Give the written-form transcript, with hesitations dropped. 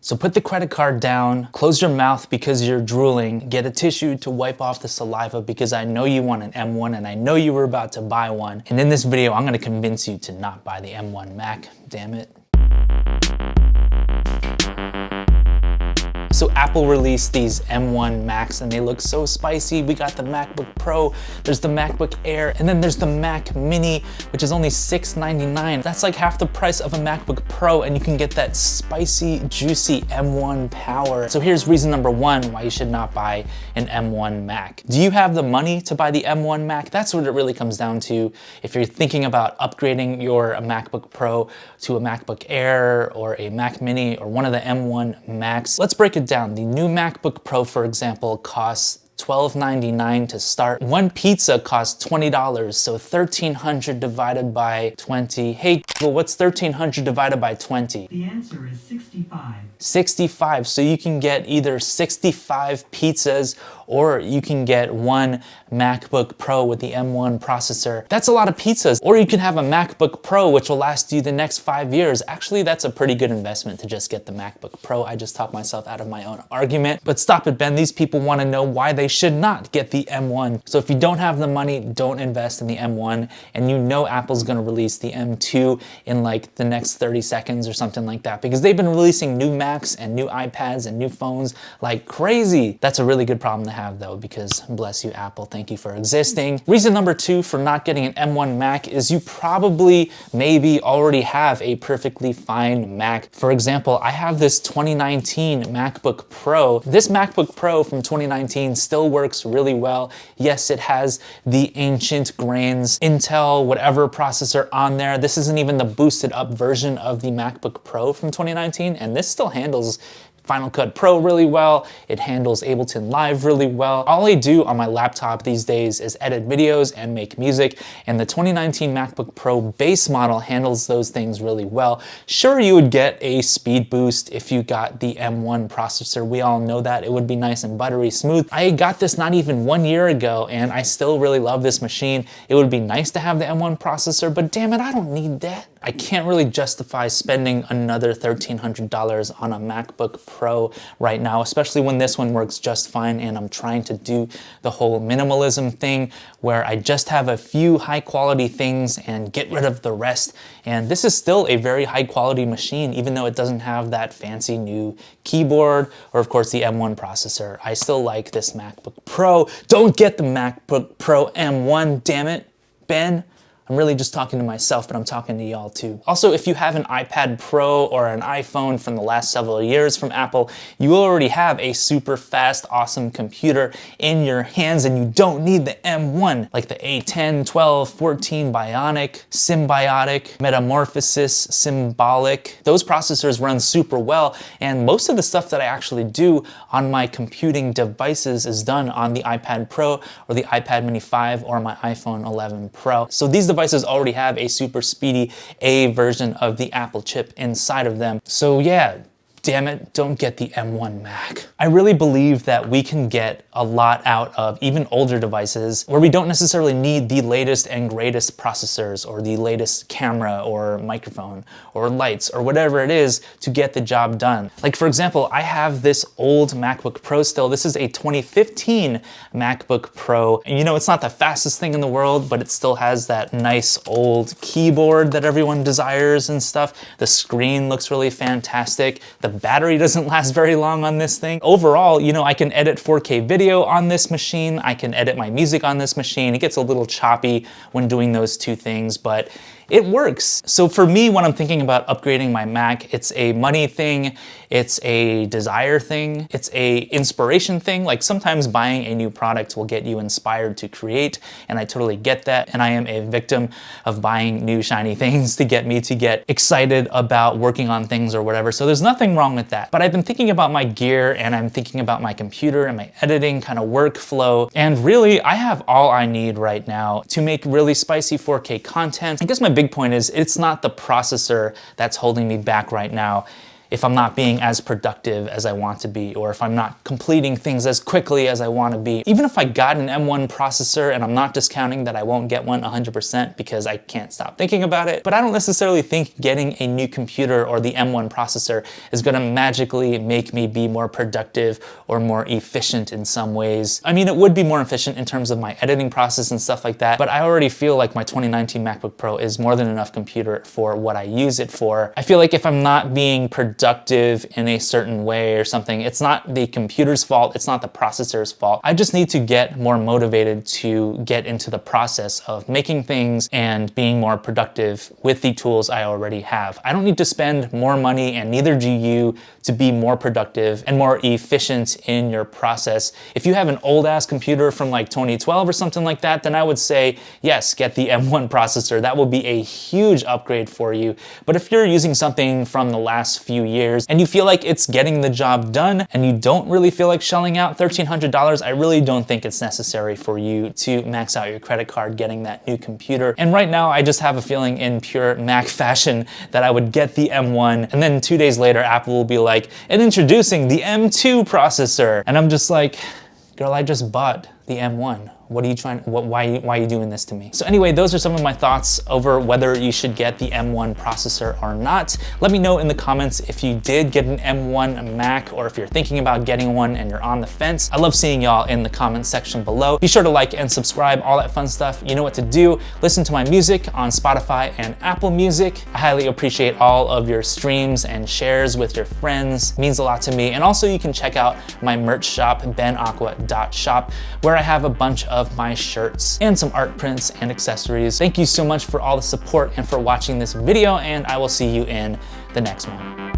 So put the credit card down, close your mouth because you're drooling, get a tissue to wipe off the saliva because I know you want an M1 and I know you were about to buy one. And in this video, I'm gonna convince you to not buy the M1 Mac, damn it. So Apple released these M1 Macs and they look so spicy. We got the MacBook Pro, there's the MacBook Air, and then there's the Mac Mini, which is only $699. That's like half the price of a MacBook Pro and you can get that spicy, juicy M1 power. So here's reason number one why you should not buy an M1 Mac. Do you have the money to buy the M1 Mac? That's what it really comes down to. If you're thinking about upgrading your MacBook Pro to a MacBook Air or a Mac Mini or one of the M1 Macs, let's break it down. The new MacBook Pro, for example, costs $12.99 to start. One pizza costs $20, so 1,300 divided by 20. Hey, Google, what's 1,300 divided by 20? The answer is 65. 65, so you can get either 65 pizzas or you can get one MacBook Pro with the M1 processor. That's a lot of pizzas. Or you can have a MacBook Pro which will last you the next 5 years. Actually, that's a pretty good investment to just get the MacBook Pro. I just talked myself out of my own argument. But stop it, Ben. These people want to know why they should not get the M1. So if you don't have the money, don't invest in the M1. And you know Apple's gonna release the M2 in like the next 30 seconds or something like that because they've been releasing new Macs and new iPads and new phones like crazy. That's a really good problem to have though, because bless you, Apple, thank you for existing. Reason number two for not getting an M1 Mac is you probably maybe already have a perfectly fine Mac. For example, I have this 2019 MacBook Pro. This MacBook Pro from 2019 still works really well. Yes, it has the ancient grains Intel, whatever processor on there. This isn't even the boosted up version of the MacBook Pro from 2019, and this still handles Final Cut Pro really well. It handles Ableton Live really well. All I do on my laptop these days is edit videos and make music, and the 2019 MacBook Pro base model handles those things really well. Sure, you would get a speed boost if you got the M1 processor. We all know that. It would be nice and buttery smooth. I got this not even 1 year ago, and I still really love this machine. It would be nice to have the M1 processor, but damn it, I don't need that. I can't really justify spending another $1,300 on a MacBook Pro right now, especially when this one works just fine and I'm trying to do the whole minimalism thing where I just have a few high quality things and get rid of the rest. And this is still a very high quality machine, even though it doesn't have that fancy new keyboard or of course the M1 processor. I still like this MacBook Pro. Don't get the MacBook Pro M1, damn it, Ben. I'm really just talking to myself, but I'm talking to y'all too. Also, if you have an iPad Pro or an iPhone from the last several years from Apple, you already have a super fast, awesome computer in your hands and you don't need the M1, like the A10, 12, 14 Bionic, Symbiotic, Metamorphosis, Symbolic. Those processors run super well, and most of the stuff that I actually do on my computing devices is done on the iPad Pro or the iPad Mini 5 or my iPhone 11 Pro. So these devices already have a super speedy A version of the Apple chip inside of them. So yeah, damn it, don't get the M1 Mac. I really believe that we can get a lot out of even older devices where we don't necessarily need the latest and greatest processors or the latest camera or microphone or lights or whatever it is to get the job done. Like for example, I have this old MacBook Pro still. This is a 2015 MacBook Pro. And you know, it's not the fastest thing in the world, but it still has that nice old keyboard that everyone desires and stuff. The screen looks really fantastic. The battery doesn't last very long on this thing. Overall, you know, I can edit 4K video on this machine. I can edit my music on this machine. It gets a little choppy when doing those two things, but it works. So for me, when I'm thinking about upgrading my Mac, it's a money thing, it's a desire thing, it's a inspiration thing. Like sometimes buying a new product will get you inspired to create, and I totally get that. And I am a victim of buying new shiny things to get me to get excited about working on things or whatever. So there's nothing wrong with that. But I've been thinking about my gear and I'm thinking about my computer and my editing kind of workflow. And really, I have all I need right now to make really spicy 4K content. I guess my big point is it's not the processor that's holding me back right now. if I'm not being as productive as I want to be, or if I'm not completing things as quickly as I want to be. Even if I got an M1 processor, and I'm not discounting that I won't get one 100% because I can't stop thinking about it, but I don't necessarily think getting a new computer or the M1 processor is gonna magically make me be more productive or more efficient in some ways. I mean, it would be more efficient in terms of my editing process and stuff like that, but I already feel like my 2019 MacBook Pro is more than enough computer for what I use it for. I feel like if I'm not being productive in a certain way or something, it's not the computer's fault, it's not the processor's fault. I just need to get more motivated to get into the process of making things and being more productive with the tools I already have. I don't need to spend more money, and neither do you, to be more productive and more efficient in your process. If you have an old ass computer from like 2012 or something like that, then I would say, yes, get the M1 processor. That will be a huge upgrade for you. But if you're using something from the last few years and you feel like it's getting the job done and you don't really feel like shelling out $1,300, I really don't think it's necessary for you to max out your credit card getting that new computer. And right now, I just have a feeling in pure Mac fashion that I would get the M1, and then 2 days later, Apple will be like, and introducing the M2 processor. And I'm just like, girl, I just bought the M1. What are you trying, why are you doing this to me? So anyway, those are some of my thoughts over whether you should get the M1 processor or not. Let me know in the comments if you did get an M1 Mac, or if you're thinking about getting one and you're on the fence. I love seeing y'all in the comments section below. Be sure to like and subscribe, all that fun stuff. You know what to do. Listen to my music on Spotify and Apple Music. I highly appreciate all of your streams and shares with your friends. It means a lot to me. And also you can check out my merch shop, benaqua.shop, where I have a bunch of my shirts and some art prints and accessories. Thank you so much for all the support and for watching this video, and I will see you in the next one.